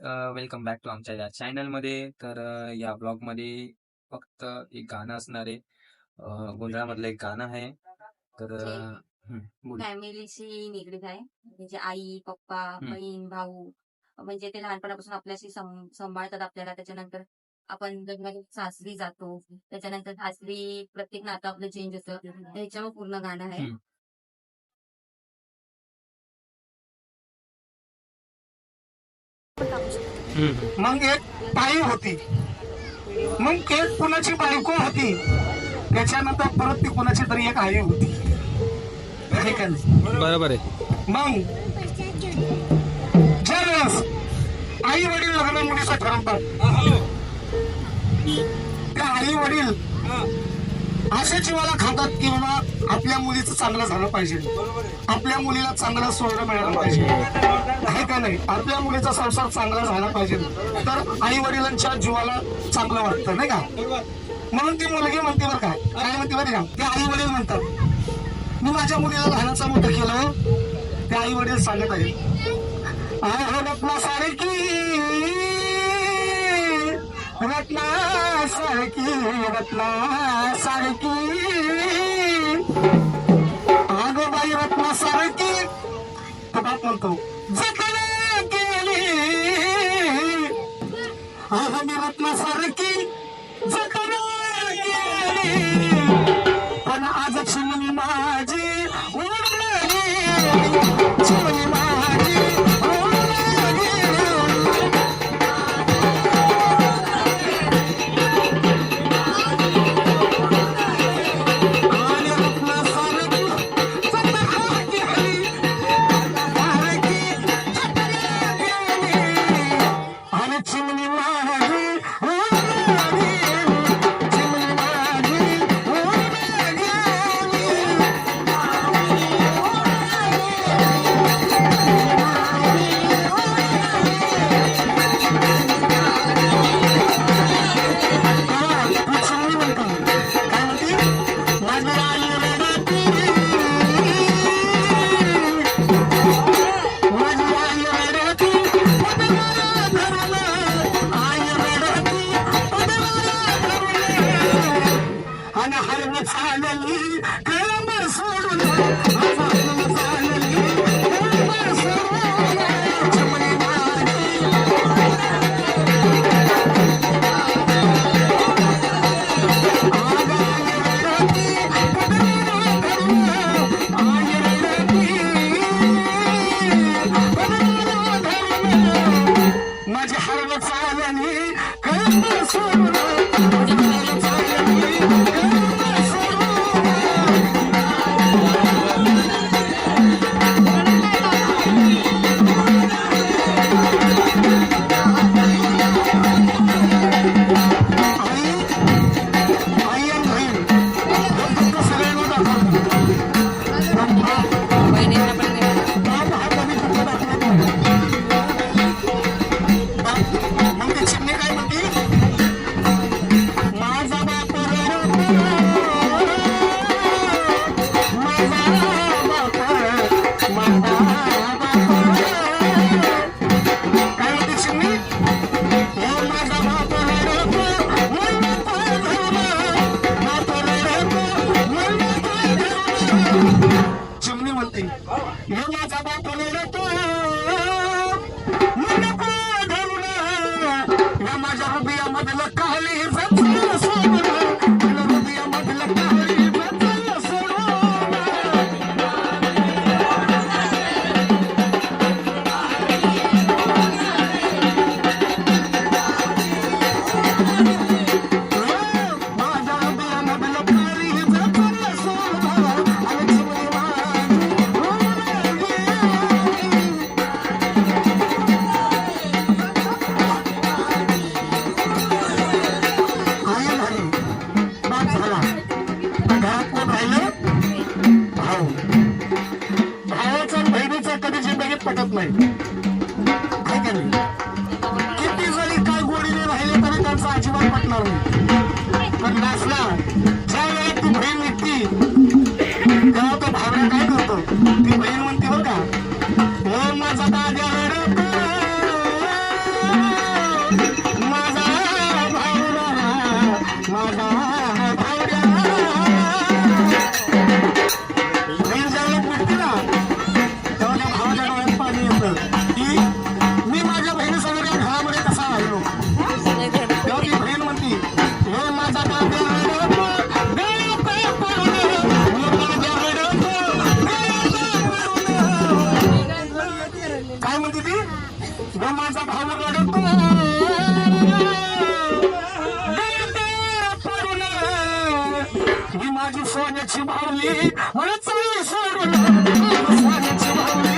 Welcome back to आमच्या या चॅनलमध्ये. तर या ब्लॉगमध्ये फक्त एक गाणं असणार आहे. गोंधळामधलं एक गाणं आहे. तर बोल. फॅमिलीशी निगडीत आहे. म्हणजे आई, पप्पा, बहीण, भाऊ म्हणजे ते लहानपणापासून आपल्याशी सांभाळतात आपल्याला. त्याच्यानंतर आपण लग्नाच्या सासरी जातो. त्याच्यानंतर सासरी प्रत्येक नातं आपलं चेंज होतं. त्याच्यावर पूर्ण गाणं आहे. मग एक ताई होती, मग एक कुणाची बायको होती, त्याच्यानंतर परत ती कुणाची तरी एक आई होती. बरोबर आहे. मग ज्यावेळेस आई वडील लग्न मुलीचं ठरवतात, त्या आई वडील अशा जीवाला खातात की बाबा आपल्या मुलीचं चांगलं झालं पाहिजे, आपल्या मुलीला चांगलं सोयरं मिळालं पाहिजे, आहे का नाही, आपल्या मुलीचा संसार चांगला झाला पाहिजे. तर आई वडिलांच्या जीवाला चांगलं वाटतं, नाही का. म्हणून ती मुलगी म्हणते बरं काय म्हणते बरं का, ते आई वडील म्हणतात मी माझ्या मुलीला लहानाचं मोठं केलं. ते आई वडील सांगत आहे रत्नासारखी रत्नासारखी रत्नासारखी अगो बाई रत्नासारखी. तो बाप म्हणतो जखण केली अगं मी रत्नासारखी जखण केली, पण आज चिमणी माझी उडली, चिमणी माझी उडली. माझ्या हरलं चालली कळंब सोडून, माझ्या हरलं चालली कळंब सोडून. माझी सोन्याची माऊली मला चालली सोडून, सोन्याची माऊली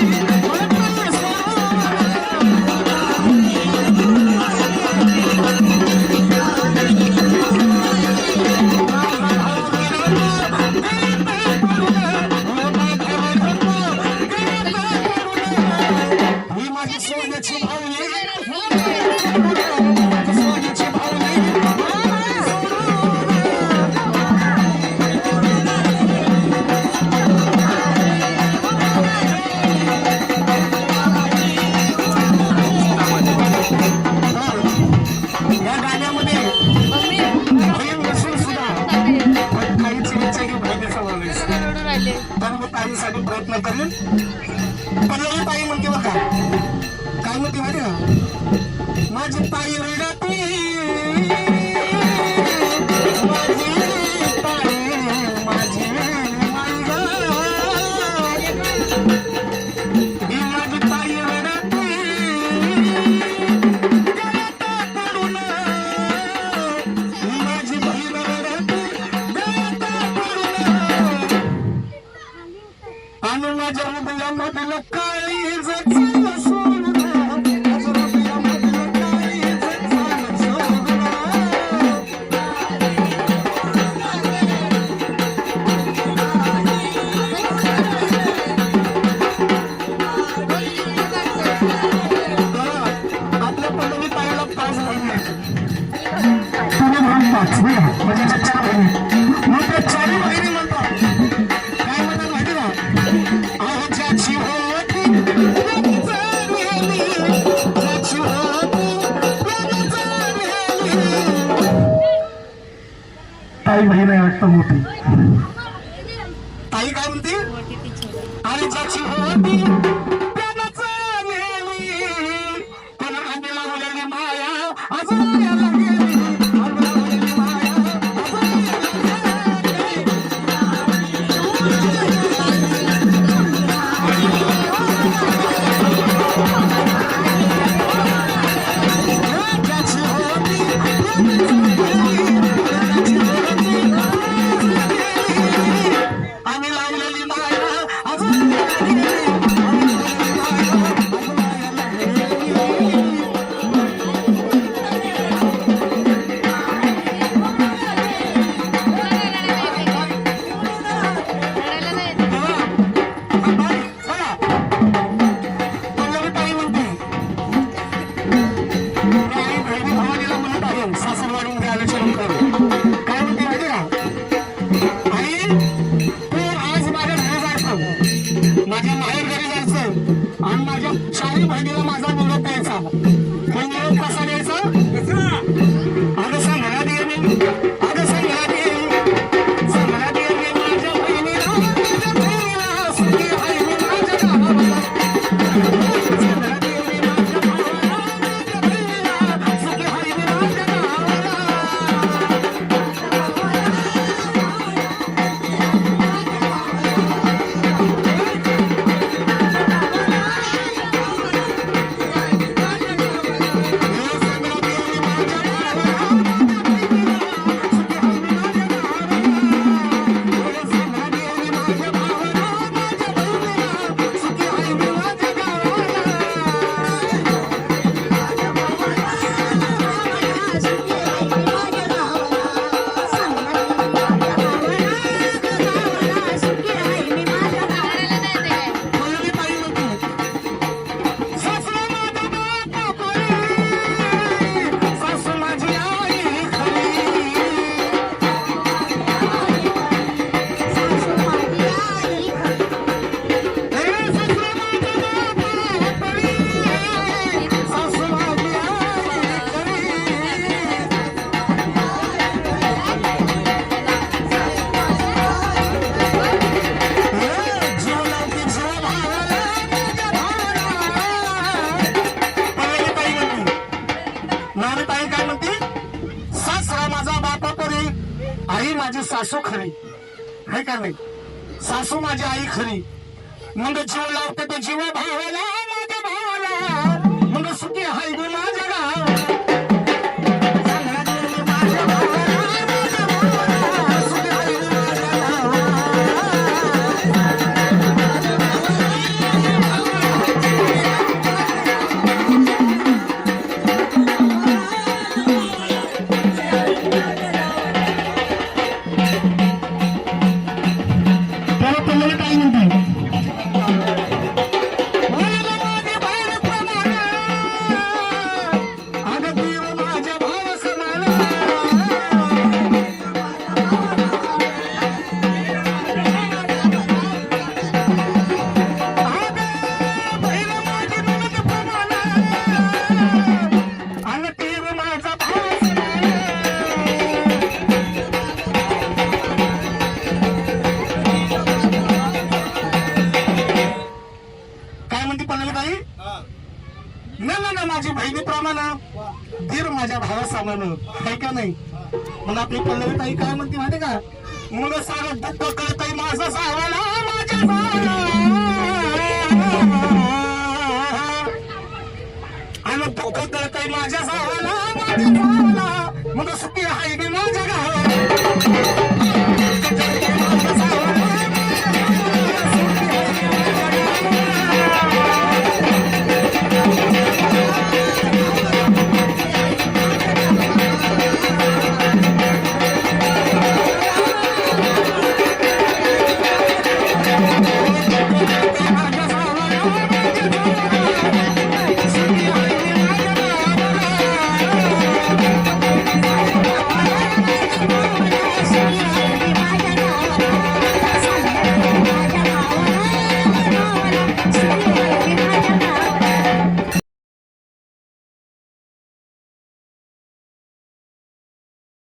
मला चालली सोडून. ही माझी सोन्याची माऊली, सोन्याची माऊली. या गाण्यामध्ये प्रेम नसून सुद्धा पण काहीच इच्छा की भाग्याचा माणूस तर मी ताईसाठी प्रयत्न करेन. पण ही ताई म्हणते बघा काय म्हणते माहिती का, माझी ताई रडती, माझी माई गं. ही माझी ताई रडती पडून, ही माझी बहीण रडती पडून. आणि माझ्या हृदयामधील काळीज चाल सोडून, माझ्या हृदयामधील काळीज चाल सोडून. आपल्या पंढरी ताईला 5 बहिणी आहेत. पुणे म्हणून 5 म्हणजे 4 बहिणी. मग त्या 4 बहिणी म्हणतात काय म्हणतात माहिती का, अहो ज्याची होती त्याची झाली, ज्याची होती त्याची झाली. ताई बहीण आहे वाटतं मोठी. ताई काय म्हणते, अरे ज्याची होती त्यालाच नेली, पण आम्ही लावलेली माया अजून याला गेली, आम्ही लावलेली माया अजून याला गेली. ज्याची होती ज्याची होती आम्ही लावलेली माया अजून याला गेली, आम्ही लावलेली माया अजून याला गेली. ताई म्हणते आई बहिणी भावानीला म्हणत आहे सासरवाडीमध्ये आल्याच्या नंतर काय म्हणते माहिती का, आई तू आज माझ्या घरी जायचं, माझ्या माहेर घरी जायचं आणि माझ्या 4 बहिणीला माझा निरोप द्यायचा. हे निरोप कसा द्यायचा, अगं सांगा दे मी, अगं सांगा दे, सांगा दे मी माझ्या बहिणीला, माझ्या बहिणीला सुखी आहे मी माझ्या गावाला. सांगा दे मी माझ्या भावाला, माझ्या बहिणीला सुखी आहे मी माझ्या गावाला. माझी सासू खरी है का नाही, सासू माझी आई खरी. मग जीव लावते ते जीव भावाला, माझ्या भावाला, मग सुखी हाय मी माझ्या गावाला. माझ्या भावाला, माझ्या भावाला, सुखी हाय मी माझ्या प्रेमानं, आहे का नाही? मग आपली पल्लवी ताई काय म्हणते माहिती का? मग सारं दुःख कळतंय माझं सावाला माझ्या सावाला, आणि दुःख कळतंय माझ्या सावाला माझ्या सावाला, मग सुखी आहे मी माझ्या गावाला.